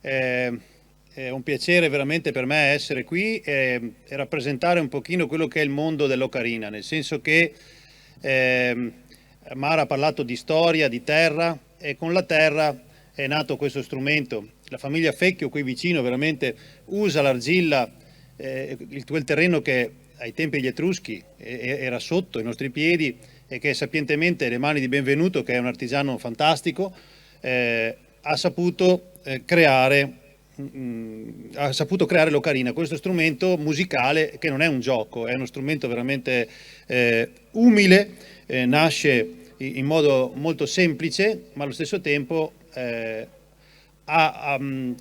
È un piacere veramente per me essere qui e rappresentare un pochino quello che è il mondo dell'ocarina, nel senso che Mara ha parlato di storia, di terra, e con la terra è nato questo strumento. La famiglia Fecchio qui vicino veramente usa l'argilla, quel terreno che ai tempi degli Etruschi era sotto i nostri piedi e che sapientemente le mani di Benvenuto, che è un artigiano fantastico, ha saputo creare l'ocarina, questo strumento musicale che non è un gioco, è uno strumento veramente umile, nasce in modo molto semplice, ma allo stesso tempo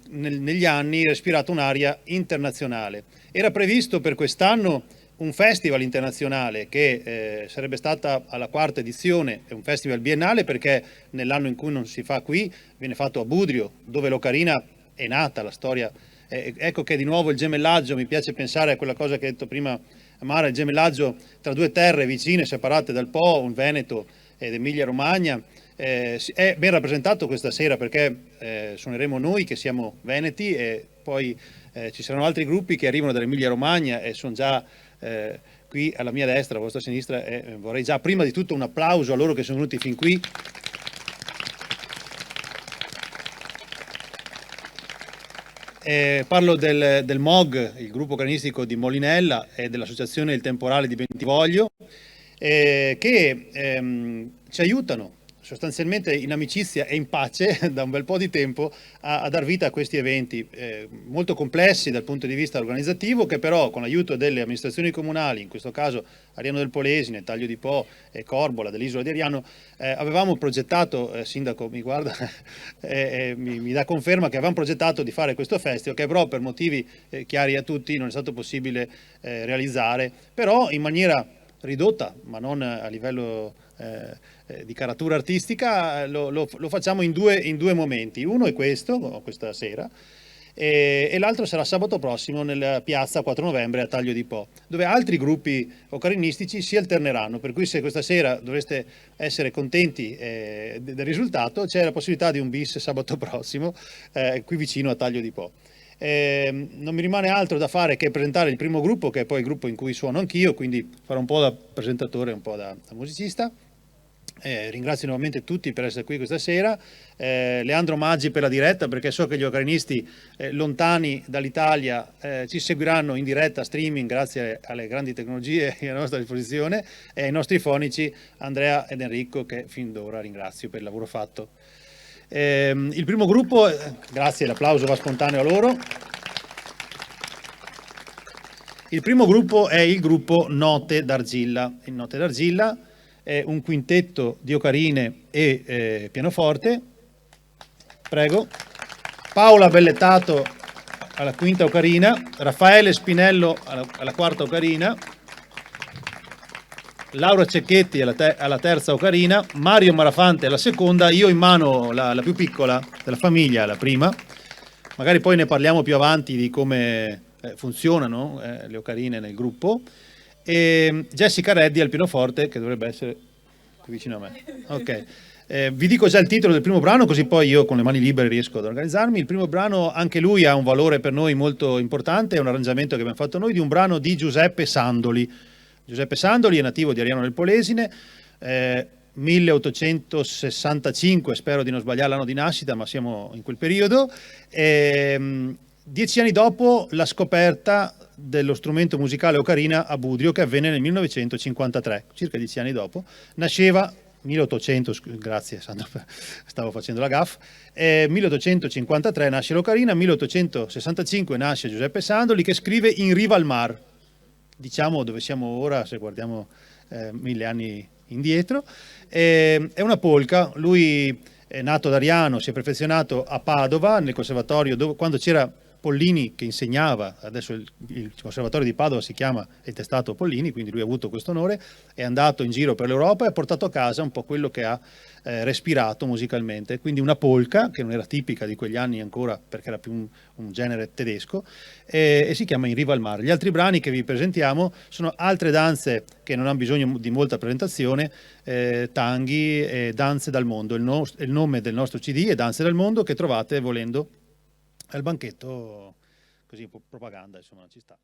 negli anni respirato un'aria internazionale. Era previsto per quest'anno un festival internazionale che sarebbe stata alla quarta edizione, è un festival biennale perché nell'anno in cui non si fa qui viene fatto a Budrio, dove l'ocarina è nata, la storia. Ecco che di nuovo il gemellaggio, mi piace pensare a quella cosa che ha detto prima Mara, il gemellaggio tra due terre vicine, separate dal Po, un Veneto ed Emilia Romagna, è ben rappresentato questa sera perché suoneremo noi che siamo veneti e poi ci saranno altri gruppi che arrivano dall'Emilia Romagna e sono già qui alla mia destra, alla vostra sinistra, e vorrei già prima di tutto un applauso a loro che sono venuti fin qui. Parlo del MOG, il gruppo granistico di Molinella, e dell'Associazione Il Temporale di Bentivoglio, che ci aiutano sostanzialmente in amicizia e in pace da un bel po' di tempo a dar vita a questi eventi molto complessi dal punto di vista organizzativo, che però con l'aiuto delle amministrazioni comunali, in questo caso Ariano del Polesine, Taglio di Po e Corbola dell'isola di Ariano, avevamo progettato, Sindaco mi guarda, mi dà conferma che avevamo progettato di fare questo festival che però per motivi chiari a tutti non è stato possibile realizzare, però in maniera ridotta, ma non a livello di caratura artistica, lo facciamo in due momenti. Uno è questo, questa sera, e l'altro sarà sabato prossimo nella piazza 4 novembre a Taglio di Po, dove altri gruppi ocarinistici si alterneranno, per cui se questa sera dovreste essere contenti del risultato, c'è la possibilità di un bis sabato prossimo qui vicino a Taglio di Po. Non mi rimane altro da fare che presentare il primo gruppo, che è poi il gruppo in cui suono anch'io, quindi farò un po' da presentatore e un po' da musicista. Ringrazio nuovamente tutti per essere qui questa sera, Leandro Maggi per la diretta, perché so che gli ocarinisti lontani dall'Italia ci seguiranno in diretta streaming grazie alle grandi tecnologie a nostra disposizione, e ai nostri fonici Andrea ed Enrico, che fin d'ora ringrazio per il lavoro fatto. Il primo gruppo, grazie, l'applauso va spontaneo a loro. Il primo gruppo è il gruppo Note d'Argilla. Il Note d'Argilla è un quintetto di ocarine e pianoforte. Prego. Paola Bellettato alla quinta ocarina, Raffaele Spinello alla quarta ocarina, Laura Cecchetti alla terza ocarina, Mario Marafante alla seconda, io in mano la più piccola della famiglia, la prima. Magari poi ne parliamo più avanti di come funzionano le ocarine nel gruppo. E Jessica Reddy al pianoforte, che dovrebbe essere qui vicino a me. Ok. Vi dico già il titolo del primo brano, così poi io con le mani libere riesco ad organizzarmi. Il primo brano, anche lui ha un valore per noi molto importante, è un arrangiamento che abbiamo fatto noi di un brano di Giuseppe Sandoli. Giuseppe Sandoli è nativo di Ariano del Polesine, 1865, spero di non sbagliare l'anno di nascita, ma siamo in quel periodo. 10 anni dopo la scoperta dello strumento musicale ocarina a Budrio, che avvenne nel 1953, circa 10 anni dopo, nasceva 1800, grazie Sandro, stavo facendo la gaffa, 1853 nasce l'ocarina, 1865 nasce Giuseppe Sandoli, che scrive In riva al mar, diciamo dove siamo ora se guardiamo 1000 anni indietro. È una polca, lui è nato ad Ariano, si è perfezionato a Padova nel conservatorio, dove, quando c'era Pollini che insegnava, adesso il conservatorio di Padova si chiama il Testato Pollini, quindi lui ha avuto questo onore, è andato in giro per l'Europa e ha portato a casa un po' quello che ha respirato musicalmente, quindi una polca che non era tipica di quegli anni ancora perché era più un genere tedesco, e si chiama In riva al mare. Gli altri brani che vi presentiamo sono altre danze che non hanno bisogno di molta presentazione, tanghi e danze dal mondo, il nome del nostro CD è Danze dal mondo, che trovate volendo al banchetto, così propaganda, insomma, ci sta.